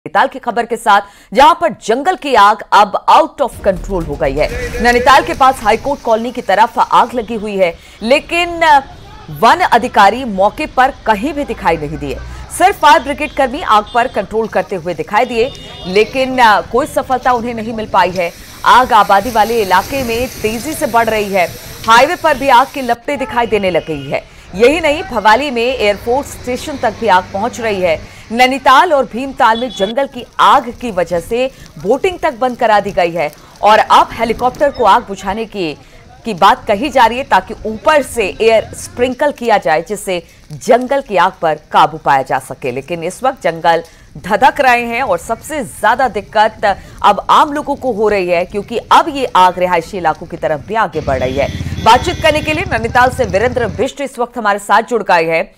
नैनीताल की खबर के साथ, जहां पर जंगल की आग अब आउट ऑफ कंट्रोल हो गई है। नैनीताल के पास हाईकोर्ट कॉलोनी की तरफ आग लगी हुई है, लेकिन वन अधिकारी मौके पर कहीं भी दिखाई नहीं दिए। सिर्फ फायर ब्रिगेड कर्मी आग पर कंट्रोल करते हुए दिखाई दिए, लेकिन कोई सफलता उन्हें नहीं मिल पाई है। आग आबादी वाले इलाके में तेजी से बढ़ रही है। हाईवे पर भी आग की लपटें दिखाई देने लग गई है। यही नहीं, भवाली में एयरफोर्स स्टेशन तक भी आग पहुंच रही है। नैनीताल और भीमताल में जंगल की आग की वजह से बोटिंग तक बंद करा दी गई है और अब हेलीकॉप्टर को आग बुझाने की बात कही जा रही है, ताकि ऊपर से एयर स्प्रिंकल किया जाए, जिससे जंगल की आग पर काबू पाया जा सके। लेकिन इस वक्त जंगल धधक रहे हैं और सबसे ज्यादा दिक्कत अब आम लोगों को हो रही है, क्योंकि अब ये आग रिहायशी इलाकों की तरफ भी आगे बढ़ रही है। बातचीत करने के लिए नैनीताल से वीरेंद्र बिष्ट इस वक्त हमारे साथ जुड़ गए हैं।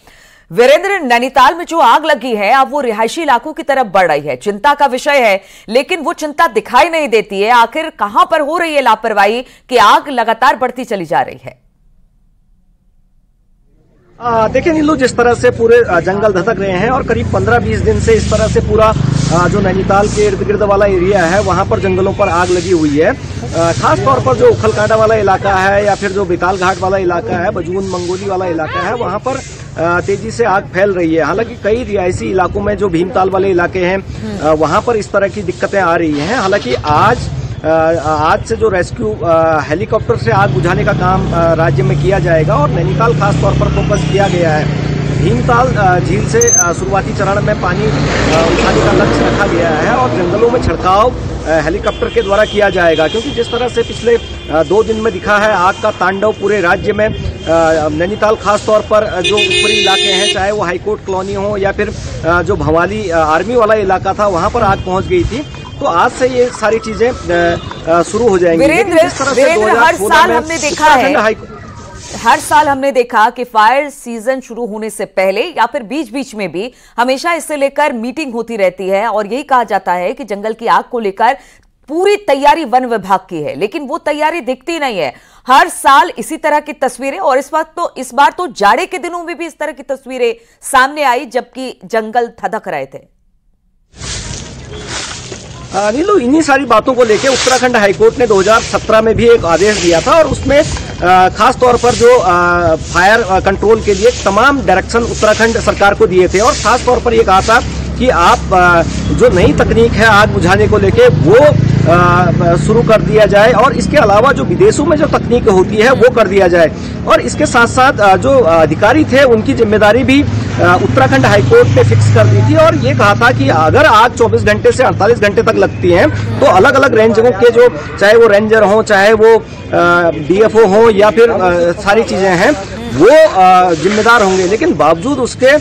वीरेंद्र, नैनीताल में जो आग लगी है अब वो रिहायशी इलाकों की तरफ बढ़ रही है, चिंता का विषय है, लेकिन वो चिंता दिखाई नहीं देती है। आखिर कहां पर हो रही है लापरवाही कि आग लगातार बढ़ती चली जा रही है? देखिए नीलू, जिस तरह से पूरे जंगल धधक रहे हैं और करीब 15-20 दिन से इस तरह से पूरा जो नैनीताल के इर्द गिर्द वाला एरिया है वहां पर जंगलों पर आग लगी हुई है। खास तौर पर जो उखलकांडा वाला इलाका है या फिर जो बेताल घाट वाला इलाका है, बजून मंगोली वाला इलाका है, वहां पर तेजी से आग फैल रही है। हालांकि कई रिहायशी इलाकों में जो भीमताल वाले इलाके हैं वहां पर इस तरह की दिक्कतें आ रही हैं। हालांकि आज से जो रेस्क्यू हेलीकॉप्टर से आग बुझाने का काम राज्य में किया जाएगा और नैनीताल खास तौर पर फोकस किया गया है। भीमताल झील से शुरुआती चरण में पानी उठाने का लक्ष्य रखा गया है और जंगलों में छिड़काव हेलीकॉप्टर के द्वारा किया जाएगा, क्योंकि जिस तरह से पिछले 2 दिन में दिखा है आग का तांडव पूरे राज्य में, नैनीताल खास तौर पर जो ऊपरी इलाके हैं, चाहे वो हाईकोर्ट कॉलोनी हो या फिर जो भवाली आर्मी वाला इलाका था, वहां पर आग पहुंच गई थी। तो आज से ये सारी चीजें शुरू हो जाएंगी। वीरेंद्र, हर साल हमने देखा कि फायर सीजन शुरू होने से पहले या फिर बीच बीच में भी हमेशा इससे लेकर मीटिंग होती रहती है और यही कहा जाता है कि जंगल की आग को लेकर पूरी तैयारी वन विभाग की है, लेकिन वो तैयारी दिखती नहीं है। हर साल इसी तरह की तस्वीरें, और इस बार तो जाड़े के दिनों में भी इस तरह की तस्वीरें सामने आई जबकि जंगल धधक रहे थे। नीलू, इन्हीं सारी बातों को लेकर उत्तराखंड हाईकोर्ट ने 2017 में भी एक आदेश दिया था और उसमें खास तौर पर जो फायर कंट्रोल के लिए तमाम डायरेक्शन उत्तराखंड सरकार को दिए थे और खास तौर पर ये कहा था कि आप जो नई तकनीक है आग बुझाने को लेके वो शुरू कर दिया जाए और इसके अलावा जो विदेशों में जो तकनीक होती है वो कर दिया जाए। और इसके साथ साथ जो अधिकारी थे उनकी जिम्मेदारी भी उत्तराखंड हाईकोर्ट ने फिक्स कर दी थी और ये कहा था कि अगर आग 24 घंटे से 48 घंटे तक लगती है तो अलग अलग रेंजों के जो, चाहे वो रेंजर हो, चाहे वो डीएफओ हो या फिर सारी चीजें हैं, वो जिम्मेदार होंगे। लेकिन बावजूद उसके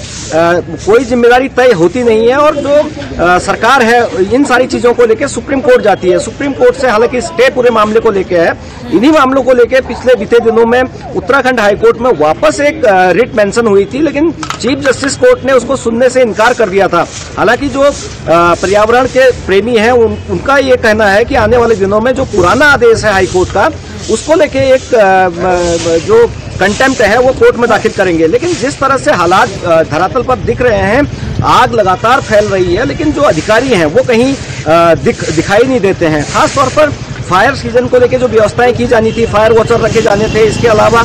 कोई जिम्मेदारी तय होती नहीं है और जो सरकार है इन सारी चीजों को लेकर सुप्रीम कोर्ट जाती है। सुप्रीम कोर्ट से हालांकि स्टे पूरे मामले को लेके है। इन्हीं मामलों को लेकर पिछले बीते दिनों में उत्तराखंड हाईकोर्ट में वापस एक रिट मेंशन हुई थी, लेकिन चीफ जस्टिस कोर्ट ने उसको सुनने से इनकार कर दिया था। हालांकि जो पर्यावरण के प्रेमी हैं उनका ये कहना है कि आने वाले दिनों में जो पुराना आदेश है हाईकोर्ट का उसको लेके एक जो कंटेम्प्ट है वो कोर्ट में दाखिल करेंगे। लेकिन जिस तरह से हालात धरातल पर दिख रहे हैं, आग लगातार फैल रही है, लेकिन जो अधिकारी हैं वो कहीं दिखाई नहीं देते हैं। खास तौर पर फायर सीजन को लेके जो व्यवस्थाएं की जानी थी, फायर वॉचर रखे जाने थे, इसके अलावा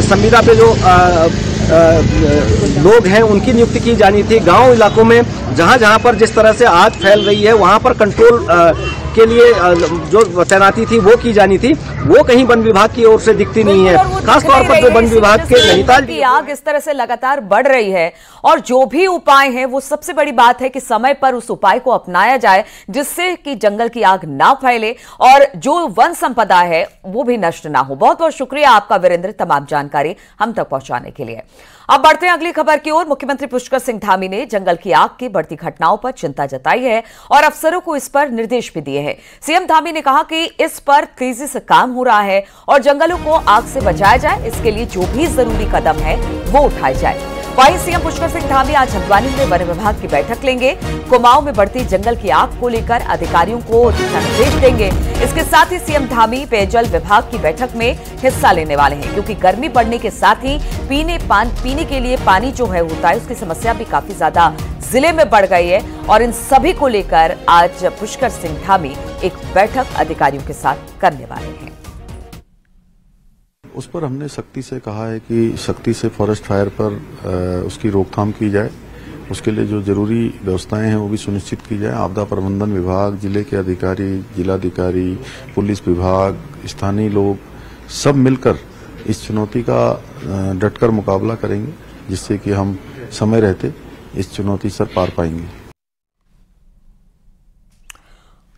संविदा पे जो लोग हैं उनकी नियुक्ति की जानी थी। गांव इलाकों में जहां पर जिस तरह से आग फैल रही है वहां पर कंट्रोल के लिए जो तैनाती थी वो की जानी थी, वो कहीं वन विभाग की ओर से दिखती नहीं है। खास तौर पर जो वन विभाग के नैनीताल की आग इस तरह से लगातार बढ़ रही है और जो भी उपाय हैं वो सबसे बड़ी बात है कि समय पर उस उपाय को अपनाया जाए, जिससे कि जंगल की आग ना फैले और जो वन संपदा है वो भी नष्ट ना हो। बहुत बहुत शुक्रिया आपका वीरेंद्र, तमाम जानकारी हम तक पहुंचाने के लिए। अब बढ़ते हैं अगली खबर की ओर। मुख्यमंत्री पुष्कर सिंह धामी ने जंगल की आग की बढ़ती घटनाओं पर चिंता जताई है और अफसरों को इस पर निर्देश भी दिए हैं। सीएम धामी ने कहा कि इस पर तेजी से काम हो रहा है और जंगलों को आग से बचाया जाए, इसके लिए जो भी जरूरी कदम है वो उठाए जाए। वहीं सीएम पुष्कर सिंह धामी आज हल्द्वानी में वन विभाग की बैठक लेंगे। कुमाऊं में बढ़ती जंगल की आग को लेकर अधिकारियों को दिशा निर्देश देंगे। इसके साथ ही सीएम धामी पेयजल विभाग की बैठक में हिस्सा लेने वाले हैं, क्योंकि गर्मी बढ़ने के साथ ही पीने के लिए पानी जो है होता है उसकी समस्या भी काफी ज्यादा जिले में बढ़ गई है और इन सभी को लेकर आज पुष्कर सिंह धामी एक बैठक अधिकारियों के साथ करने वाले हैं। उस पर हमने सख्ती से कहा है कि सख्ती से फॉरेस्ट फायर पर उसकी रोकथाम की जाए। उसके लिए जो जरूरी व्यवस्थाएं हैं वो भी सुनिश्चित की जाए। आपदा प्रबंधन विभाग, जिले के अधिकारी, जिलाधिकारी, पुलिस विभाग, स्थानीय लोग सब मिलकर इस चुनौती का डटकर मुकाबला करेंगे, जिससे कि हम समय रहते इस चुनौती से पार पाएंगे।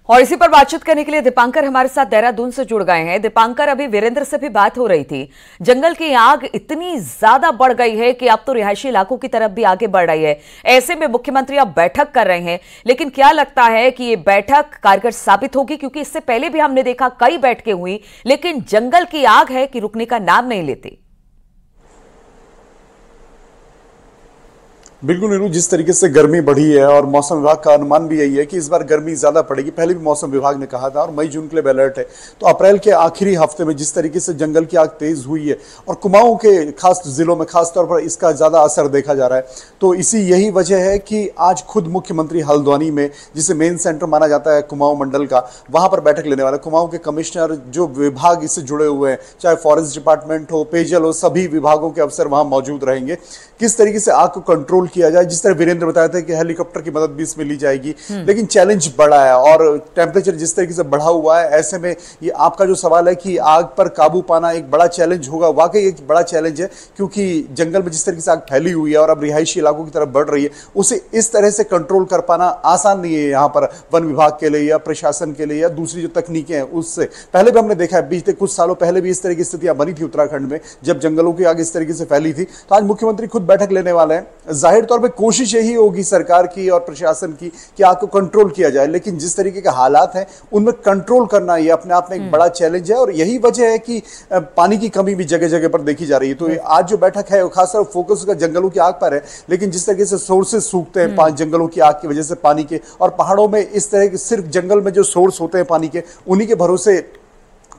और इसी पर बातचीत करने के लिए दीपांकर हमारे साथ देहरादून से जुड़ गए हैं। दीपांकर, अभी वीरेंद्र से भी बात हो रही थी, जंगल की आग इतनी ज्यादा बढ़ गई है कि अब तो रिहायशी इलाकों की तरफ भी आगे बढ़ रही है। ऐसे में मुख्यमंत्री अब बैठक कर रहे हैं, लेकिन क्या लगता है कि ये बैठक कारगर साबित होगी? क्योंकि इससे पहले भी हमने देखा कई बैठकें हुई, लेकिन जंगल की आग है कि रुकने का नाम नहीं लेती। बिल्कुल नीरू, जिस तरीके से गर्मी बढ़ी है और मौसम विभाग का अनुमान भी यही है कि इस बार गर्मी ज्यादा पड़ेगी। पहले भी मौसम विभाग ने कहा था और मई जून के लिए अलर्ट है। तो अप्रैल के आखिरी हफ्ते में जिस तरीके से जंगल की आग तेज हुई है और कुमाऊं के खास जिलों में खास तौर पर इसका ज्यादा असर देखा जा रहा है, तो यही वजह है कि आज खुद मुख्यमंत्री हल्द्वानी में, जिसे मेन सेंटर माना जाता है कुमाऊं मंडल का, वहां पर बैठक लेने वाले। कुमाऊं के कमिश्नर, जो विभाग इससे जुड़े हुए हैं, चाहे फॉरेस्ट डिपार्टमेंट हो, पेयजल हो, सभी विभागों के अफसर वहां मौजूद रहेंगे। किस तरीके से आग को कंट्रोल किया जाए, जिस तरह वीरेंद्र बताया था कि हेलीकॉप्टर की मदद भी इसमें ली जाएगी, लेकिन चैलेंज बड़ा है और टेम्परेचर जिस तरीके से बढ़ा हुआ है, ऐसे में ये आपका जो सवाल है कि आग पर काबू पाना एक बड़ा चैलेंज होगा, वाकई एक बड़ा चैलेंज है। क्योंकि जंगल में जिस तरीके से आग फैली हुई है और अब रिहायशी इलाकों की तरफ बढ़ रही है, उसे इस तरह से कंट्रोल कर पाना आसान नहीं है यहाँ पर वन विभाग के लिए या प्रशासन के लिए या दूसरी जो तकनीकें हैं उससे। पहले भी हमने देखा है, बीते कुछ सालों पहले भी इस तरह की स्थितियां बनी थी उत्तराखंड में, जब जंगलों की आग इस तरीके से फैली थी। तो आज मुख्यमंत्री खुद बैठक लेने वाले हैं। जाहिर तौर पर कोशिश यही होगी सरकार की और प्रशासन की कि आग को कंट्रोल किया जाए, लेकिन जिस तरीके के हालात हैं उनमें कंट्रोल करना ये अपने आप में एक बड़ा चैलेंज है और यही वजह है कि पानी की कमी भी जगह जगह पर देखी जा रही है। तो आज जो बैठक है खासकर फोकस का जंगलों की आग पर है, लेकिन जिस तरीके से सोर्सेस सूखते हैं जंगलों की आग की वजह से पानी के, और पहाड़ों में इस तरह के सिर्फ जंगल में जो सोर्स होते हैं पानी के, उन्हीं के भरोसे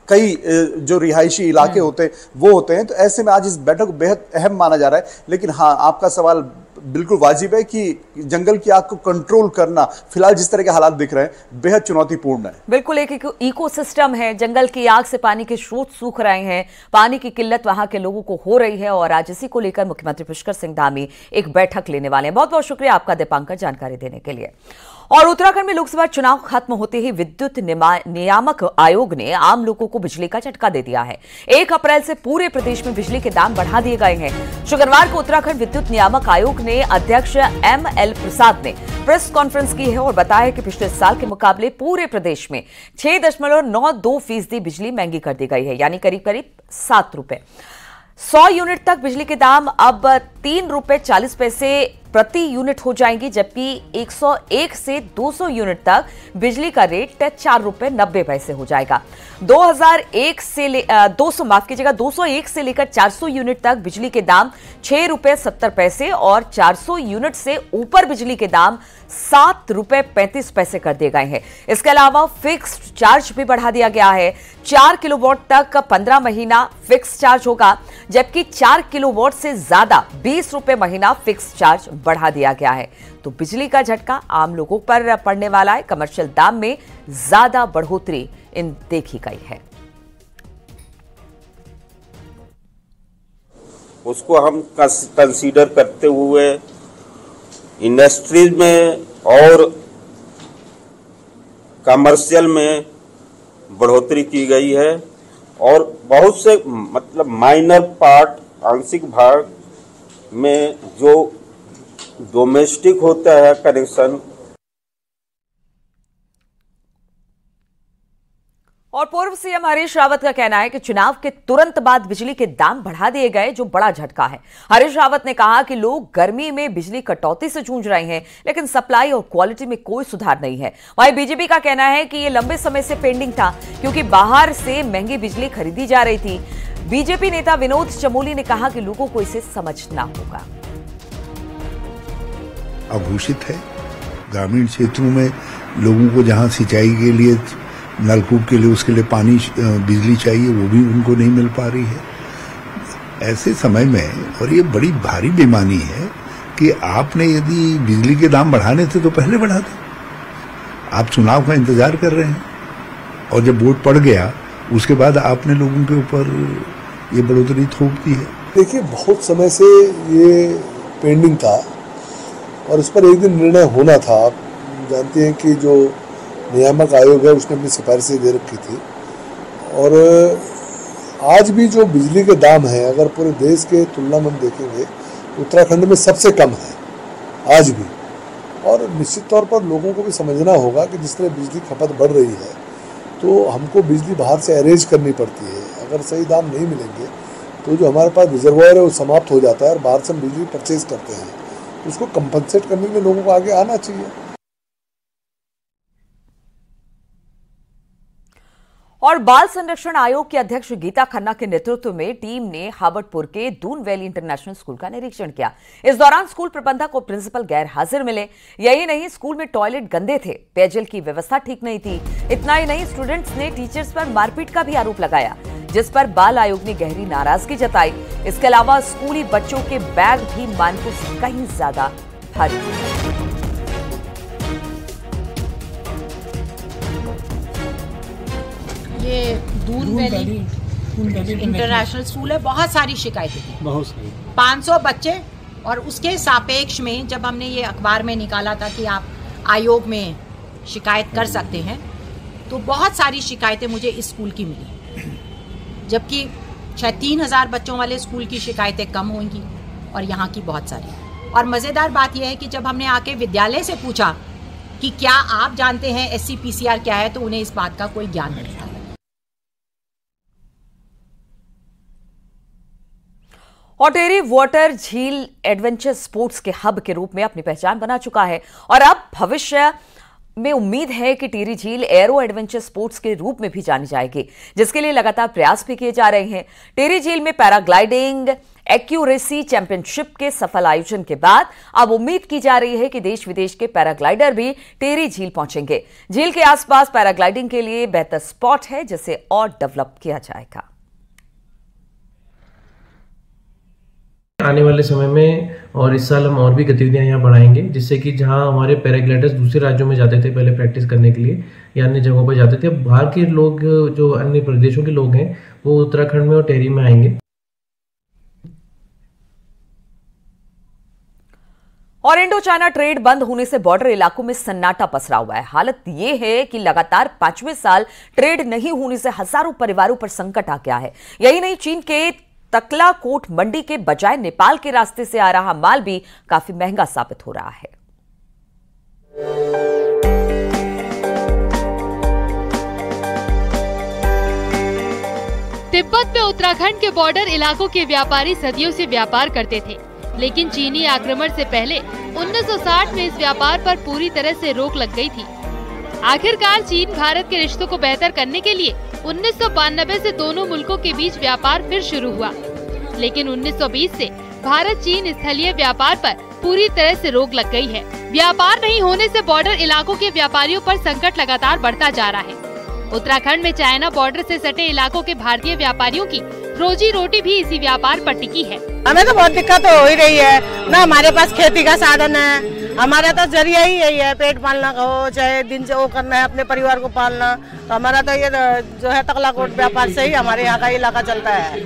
कई जो रिहायशी इलाके होते हैं वो होते हैं। तो ऐसे में आज इस बैठक को बेहद अहम माना जा रहा है। लेकिन हाँ, आपका सवाल बिल्कुल वाजिब है कि जंगल की आग को कंट्रोल करना फिलहाल जिस तरह के हालात दिख रहे हैं बेहद चुनौतीपूर्ण है। बिल्कुल, एक इकोसिस्टम है, जंगल की आग से पानी के स्रोत सूख रहे हैं, पानी की किल्लत वहां के लोगों को हो रही है और आज इसी को लेकर मुख्यमंत्री पुष्कर सिंह धामी एक बैठक लेने वाले हैं। बहुत बहुत शुक्रिया आपका दीपांकर, जानकारी देने के लिए। और उत्तराखंड में लोकसभा चुनाव खत्म होते ही विद्युत नियामक आयोग ने आम लोगों को बिजली का झटका दे दिया है। 1 अप्रैल से पूरे प्रदेश में बिजली के दाम बढ़ा दिए गए हैं। शुक्रवार को उत्तराखंड विद्युत नियामक आयोग ने अध्यक्ष ML प्रसाद ने प्रेस कॉन्फ्रेंस की है और बताया कि पिछले साल के मुकाबले पूरे प्रदेश में 6.92% बिजली महंगी कर दी गई है, यानी करीब करीब 7 रुपए। 100 यूनिट तक बिजली के दाम अब 3 रुपए 40 पैसे प्रति यूनिट हो जाएंगी, जबकि 101 से 200 यूनिट तक बिजली का रेट 4 रुपए 90 पैसे हो जाएगा। 201 से 201 से लेकर 400 यूनिट तक बिजली के दाम 6 रुपए 70 पैसे और 400 यूनिट से ऊपर बिजली के दाम 7 रुपए 35 पैसे कर दिए गए हैं। इसके अलावा फिक्स्ड चार्ज भी बढ़ा दिया गया है। 4 किलोवाट तक 15 महीना फिक्स चार्ज होगा, जबकि 4 किलोवाट से ज्यादा 20 रुपए महीना फिक्स चार्ज बढ़ा दिया गया है। तो बिजली का झटका आम लोगों पर पड़ने वाला है। कमर्शियल दाम में ज्यादा बढ़ोतरी इन देखी गई है। उसको हम कंसीडर करते हुए इंडस्ट्रीज में और कमर्शियल में बढ़ोतरी की गई है और बहुत से मतलब माइनर पार्ट, आंशिक भाग में जो डोमेस्टिक होता है कनेक्शन। और पूर्व सीएम हरीश रावत का कहना है कि चुनाव के तुरंत बाद बिजली के दाम बढ़ा दिए गए, जो बड़ा झटका है। हरीश रावत ने कहा कि लोग गर्मी में बिजली कटौती से जूझ रहे हैं, लेकिन सप्लाई और क्वालिटी में कोई सुधार नहीं है। वहीं बीजेपी का कहना है कि यह लंबे समय से पेंडिंग था, क्योंकि बाहर से महंगी बिजली खरीदी जा रही थी। बीजेपी नेता विनोद चमोली ने कहा कि लोगों को इसे समझना होगा। आभूषित है, ग्रामीण क्षेत्रों में लोगों को जहां सिंचाई के लिए, नलकूप के लिए, उसके लिए पानी, बिजली चाहिए, वो भी उनको नहीं मिल पा रही है। ऐसे समय में, और ये बड़ी भारी बेईमानी है कि आपने यदि बिजली के दाम बढ़ाने थे तो पहले बढ़ा दो। आप चुनाव का इंतजार कर रहे हैं और जब वोट पड़ गया उसके बाद आपने लोगों के ऊपर ये बढ़ोतरी थोप दी है। देखिए, बहुत समय से ये पेंडिंग था और उस पर एक दिन निर्णय होना था। आप जानते हैं कि जो नियामक आयोग है उसने अपनी सिफारिशें दे रखी थी और आज भी जो बिजली के दाम हैं अगर पूरे देश के तुलना में देखेंगे उत्तराखंड में सबसे कम है आज भी। और निश्चित तौर पर लोगों को भी समझना होगा कि जिस तरह बिजली खपत बढ़ रही है तो हमको बिजली बाहर से अरेंज करनी पड़ती है। अगर सही दाम नहीं मिलेंगे तो जो हमारे पास रिजर्वायर है वो समाप्त हो जाता है और बाहर से हम बिजली परचेज करते हैं, तो उसको कंपनसेट करने के लिए लोगों को आगे आना चाहिए। और बाल संरक्षण आयोग की अध्यक्ष गीता खन्ना के नेतृत्व में टीम ने हावड़पुर के दून वैली इंटरनेशनल स्कूल का निरीक्षण किया। इस दौरान स्कूल प्रबंधक और प्रिंसिपल गैर हाजिर मिले। यही नहीं, स्कूल में टॉयलेट गंदे थे, पेयजल की व्यवस्था ठीक नहीं थी। इतना ही नहीं, स्टूडेंट्स ने टीचर्स पर मारपीट का भी आरोप लगाया, जिस पर बाल आयोग ने गहरी नाराजगी जताई। इसके अलावा स्कूली बच्चों के बैग भी मानकों से कहीं ज्यादा भारी थे। ये दून वैली इंटरनेशनल स्कूल है। बहुत सारी शिकायतें थी, बहुत सारी, 500 बच्चे। और उसके सापेक्ष में जब हमने ये अखबार में निकाला था कि आप आयोग में शिकायत कर सकते हैं, तो बहुत सारी शिकायतें मुझे इस स्कूल की मिली, जबकि शायद 3000 बच्चों वाले स्कूल की शिकायतें कम होंगी और यहाँ की बहुत सारी। और मज़ेदार बात यह है कि जब हमने आके विद्यालय से पूछा कि क्या आप जानते हैं SCPCR क्या है, तो उन्हें इस बात का कोई ज्ञान नहीं था। और टेरी वाटर झील एडवेंचर स्पोर्ट्स के हब के रूप में अपनी पहचान बना चुका है और अब भविष्य में उम्मीद है कि टिहरी झील एरो एडवेंचर स्पोर्ट्स के रूप में भी जानी जाएगी, जिसके लिए लगातार प्रयास भी किए जा रहे हैं। टिहरी झील में पैराग्लाइडिंग एक्यूरेसी चैंपियनशिप के सफल आयोजन के बाद अब उम्मीद की जा रही है कि देश विदेश के पैराग्लाइडर भी टिहरी झील पहुंचेंगे। झील के आसपास पैराग्लाइडिंग के लिए बेहतर स्पॉट है, जिसे और डेवलप किया जाएगा। आने वाले समय में और इस साल हम और भी गतिविधियां यहाँ बढ़ाएंगे, जिससे कि जहाँ हमारे पैराग्लाइडर्स दूसरे राज्यों में जाते थे पहले प्रैक्टिस करने के लिए या अन्य जगहों पर जाते थे, अब बाहर के लोग जो अन्य प्रदेशों के लोग हैं वो उत्तराखंड में और टिहरी में आएंगे। और इंडो चाइना ट्रेड बंद होने से बॉर्डर इलाकों में सन्नाटा पसरा हुआ है। हालत यह है कि लगातार 5वें साल ट्रेड नहीं होने से हजारों परिवारों पर संकट आ गया है। यही नहीं, चीन के तकलाकोट मंडी के बजाय नेपाल के रास्ते से आ रहा माल भी काफी महंगा साबित हो रहा है। तिब्बत में उत्तराखंड के बॉर्डर इलाकों के व्यापारी सदियों से व्यापार करते थे, लेकिन चीनी आक्रमण से पहले 1960 में इस व्यापार पर पूरी तरह से रोक लग गई थी। आखिरकार चीन भारत के रिश्तों को बेहतर करने के लिए 1992 से दोनों मुल्कों के बीच व्यापार फिर शुरू हुआ, लेकिन 1920 से भारत चीन स्थलीय व्यापार पर पूरी तरह से रोक लग गई है। व्यापार नहीं होने से बॉर्डर इलाकों के व्यापारियों पर संकट लगातार बढ़ता जा रहा है। उत्तराखंड में चाइना बॉर्डर से सटे इलाकों के भारतीय व्यापारियों की रोजी रोटी भी इसी व्यापार पर टिकी है। हमें तो बहुत दिक्कत हो ही रही है ना, हमारे पास खेती का साधन है, हमारा तो जरिया ही यही है, पेट पालना का हो चाहे दिन से वो करना है, अपने परिवार को पालना। तो हमारा तो ये जो है तकलाकोट व्यापार से ही हमारे यहाँ का इलाका चलता है।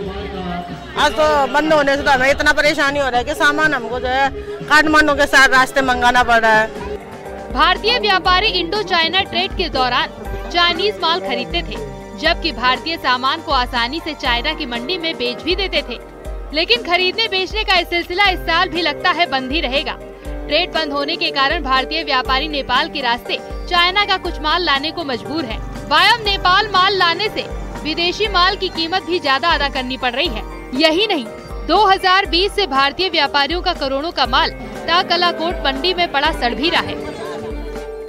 आज तो बंद होने से तो हमें इतना परेशानी हो रहा है कि सामान हमको जो है काठमांडू के साथ रास्ते मंगाना पड़ रहा है। भारतीय व्यापारी इंडो चाइना ट्रेड के दौरान चाइनीज माल खरीदते थे, जबकि भारतीय सामान को आसानी से चाइना की मंडी में बेच भी देते थे। लेकिन खरीदने बेचने का इस सिलसिला इस साल भी लगता है बंद ही रहेगा। ट्रेड बंद होने के कारण भारतीय व्यापारी नेपाल के रास्ते चाइना का कुछ माल लाने को मजबूर है। वाया नेपाल माल लाने से विदेशी माल की कीमत भी ज्यादा अदा करनी पड़ रही है। यही नहीं, 2020 से भारतीय व्यापारियों का करोड़ों का माल तकलाकोट मंडी में पड़ा सड़ भी रहा है।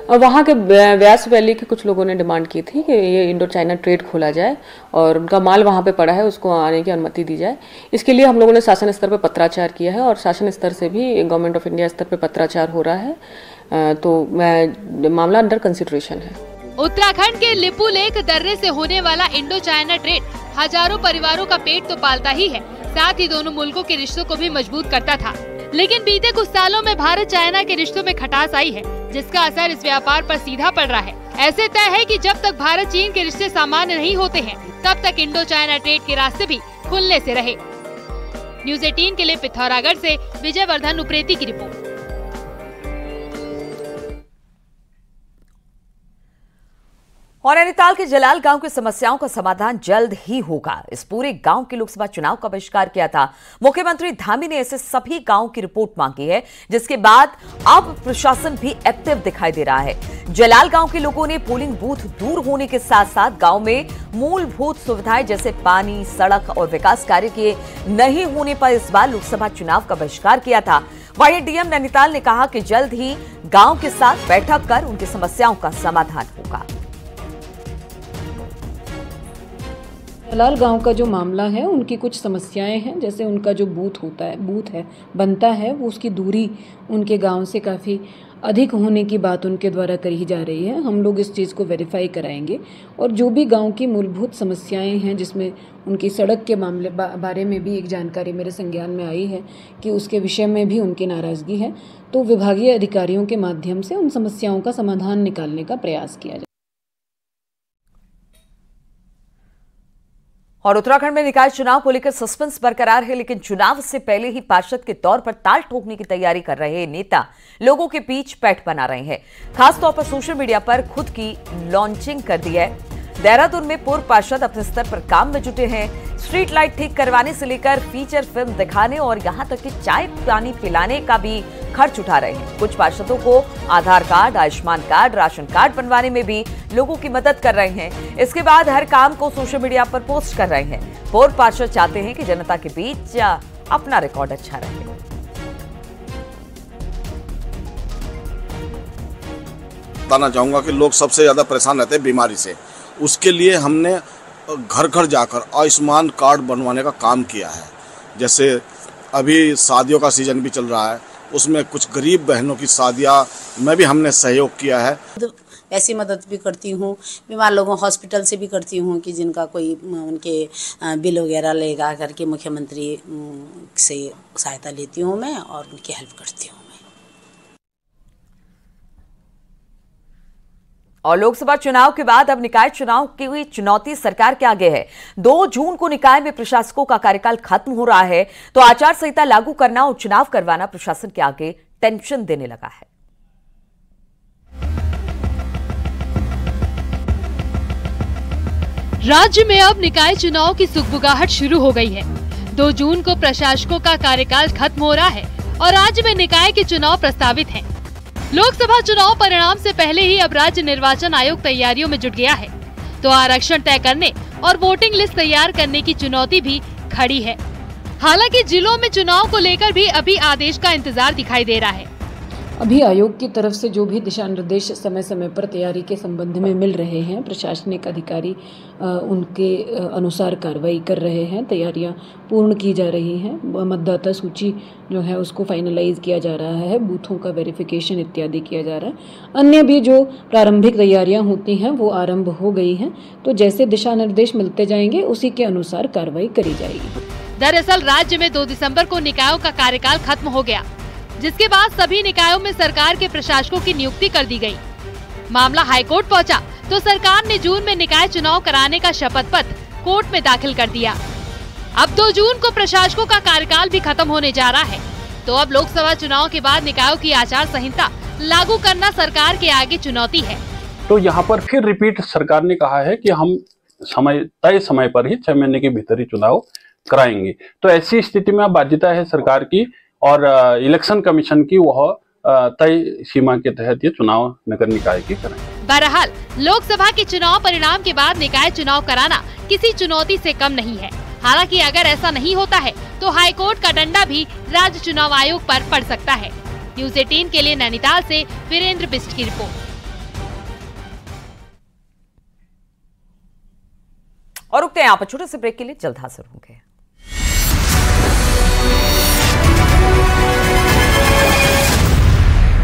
और वहाँ के व्यास वैली के कुछ लोगों ने डिमांड की थी कि ये इंडो चाइना ट्रेड खोला जाए और उनका माल वहाँ पे पड़ा है, उसको आने की अनुमति दी जाए। इसके लिए हम लोगों ने शासन स्तर पे पत्राचार किया है और शासन स्तर से भी गवर्नमेंट ऑफ इंडिया स्तर पे पत्राचार हो रहा है, तो मामला अंडर कंसिडरेशन है। उत्तराखंड के लिपू लेक दर्रे से होने वाला इंडो चाइना ट्रेड हजारों परिवारों का पेट तो पालता ही है, साथ ही दोनों मुल्कों के रिश्तों को भी मजबूत करता था। लेकिन बीते कुछ सालों में भारत चाइना के रिश्तों में खटास आई है, जिसका असर इस व्यापार पर सीधा पड़ रहा है। ऐसे तय है कि जब तक भारत चीन के रिश्ते सामान्य नहीं होते हैं, तब तक इंडो चाइना ट्रेड के रास्ते भी खुलने से रहे। न्यूज़ 18 के लिए पिथौरागढ़ से विजयवर्धन उप्रेती की रिपोर्ट। और नैनीताल के जलाल गांव की समस्याओं का समाधान जल्द ही होगा। इस पूरे गांव के लोकसभा चुनाव का बहिष्कार किया था। मुख्यमंत्री धामी ने ऐसे सभी गांव की रिपोर्ट मांगी है, जिसके बाद अब प्रशासन भी एक्टिव दिखाई दे रहा है। जलाल गांव के लोगों ने पोलिंग बूथ दूर होने के साथ साथ गांव में मूलभूत सुविधाएं जैसे पानी, सड़क और विकास कार्य के नहीं होने पर इस बार लोकसभा चुनाव का बहिष्कार किया था। वहीं डीएम नैनीताल ने कहा कि जल्द ही गांव के साथ बैठक कर उनकी समस्याओं का समाधान होगा। जलाल गांव का जो मामला है, उनकी कुछ समस्याएं हैं, जैसे उनका जो बूथ बनता है वो उसकी दूरी उनके गांव से काफ़ी अधिक होने की बात उनके द्वारा कही जा रही है। हम लोग इस चीज़ को वेरीफाई कराएंगे और जो भी गांव की मूलभूत समस्याएं हैं, जिसमें उनकी सड़क के मामले बारे में भी एक जानकारी मेरे संज्ञान में आई है कि उसके विषय में भी उनकी नाराज़गी है, तो विभागीय अधिकारियों के माध्यम से उन समस्याओं का समाधान निकालने का प्रयास किया जाए। और उत्तराखंड में निकाय चुनाव को लेकर सस्पेंस बरकरार है, लेकिन चुनाव से पहले ही पार्षद के तौर पर ताल ठोकने की तैयारी कर रहे नेता लोगों के बीच पैठ बना रहे हैं। खासतौर पर सोशल मीडिया पर खुद की लॉन्चिंग कर दी है। देहरादून में पूर्व पार्षद अपने स्तर पर काम में जुटे हैं। स्ट्रीट लाइट ठीक करवाने से लेकर फीचर फिल्म दिखाने और यहां तक कि चाय पानी पिलाने का भी खर्च उठा रहे हैं। कुछ पार्षदों को Aadhaar card, Ayushman card, ration card बनवाने में भी लोगों की मदद कर रहे हैं। इसके बाद हर काम को सोशल मीडिया पर पोस्ट कर रहे हैं। पूर्व पार्षद चाहते हैं कि जनता के बीच अपना रिकॉर्ड अच्छा रहे। बताना चाहूँगा कि लोग सबसे ज़्यादा परेशान रहते हैं बीमारी से। उसके लिए हमने घर घर जाकर आयुष्मान कार्ड बनवाने का काम किया है। जैसे अभी शादियों का सीजन भी चल रहा है, उसमें कुछ गरीब बहनों की शादियाँ में भी हमने सहयोग किया है। ऐसी मदद भी करती हूँ, बीमार लोगों हॉस्पिटल से भी करती हूँ कि जिनका कोई उनके बिल वगैरह लेगा करके मुख्यमंत्री से सहायता लेती हूँ मैं और उनकी हेल्प करती हूँ। और लोकसभा चुनाव के बाद अब निकाय चुनाव की चुनौती सरकार के आगे है। 2 जून को निकाय में प्रशासकों का कार्यकाल खत्म हो रहा है, तो आचार संहिता लागू करना और चुनाव करवाना प्रशासन के आगे टेंशन देने लगा है। राज्य में अब निकाय चुनाव की सुगबुगाहट शुरू हो गई है। 2 जून को प्रशासकों का कार्यकाल खत्म हो रहा है और राज्य में निकाय के चुनाव प्रस्तावित हैं। लोकसभा चुनाव परिणाम से पहले ही अब राज्य निर्वाचन आयोग तैयारियों में जुट गया है, तो आरक्षण तय करने और वोटिंग लिस्ट तैयार करने की चुनौती भी खड़ी है। हालांकि जिलों में चुनाव को लेकर भी अभी आदेश का इंतजार दिखाई दे रहा है। अभी आयोग की तरफ से जो भी दिशा निर्देश समय समय पर तैयारी के संबंध में मिल रहे हैं, प्रशासनिक अधिकारी उनके अनुसार कार्रवाई कर रहे हैं। तैयारियां पूर्ण की जा रही हैं। मतदाता सूची जो है उसको फाइनलाइज किया जा रहा है, बूथों का वेरिफिकेशन इत्यादि किया जा रहा है। अन्य भी जो प्रारंभिक तैयारियां होती हैं वो आरंभ हो गई हैं, तो जैसे दिशा निर्देश मिलते जाएंगे उसी के अनुसार कार्रवाई करी जाएगी। दरअसल राज्य में 2 दिसंबर को निकायों का कार्यकाल खत्म हो गया, जिसके बाद सभी निकायों में सरकार के प्रशासकों की नियुक्ति कर दी गई। मामला हाईकोर्ट पहुंचा तो सरकार ने जून में निकाय चुनाव कराने का शपथ पत्र कोर्ट में दाखिल कर दिया। अब 2 जून को प्रशासकों का कार्यकाल भी खत्म होने जा रहा है, तो अब लोकसभा चुनाव के बाद निकायों की आचार संहिता लागू करना सरकार के आगे चुनौती है। तो यहाँ पर फिर रिपीट सरकार ने कहा है कि हम तय समय पर ही 6 महीने के भीतर ही चुनाव कराएंगे। तो ऐसी स्थिति में अब बाध्यता है सरकार की और इलेक्शन कमीशन की, वह तय सीमा के तहत ये चुनाव नगर निकाय की करें। बहरहाल लोकसभा के चुनाव परिणाम के बाद निकाय चुनाव कराना किसी चुनौती से कम नहीं है। हालांकि अगर ऐसा नहीं होता है तो हाईकोर्ट का डंडा भी राज्य चुनाव आयोग पर पड़ सकता है। न्यूज़ 18 के लिए नैनीताल से वीरेंद्र बिस्ट की रिपोर्ट। और रुकते हैं यहाँ पर छोटे से ब्रेक के लिए, जल्द हाजिर होंगे।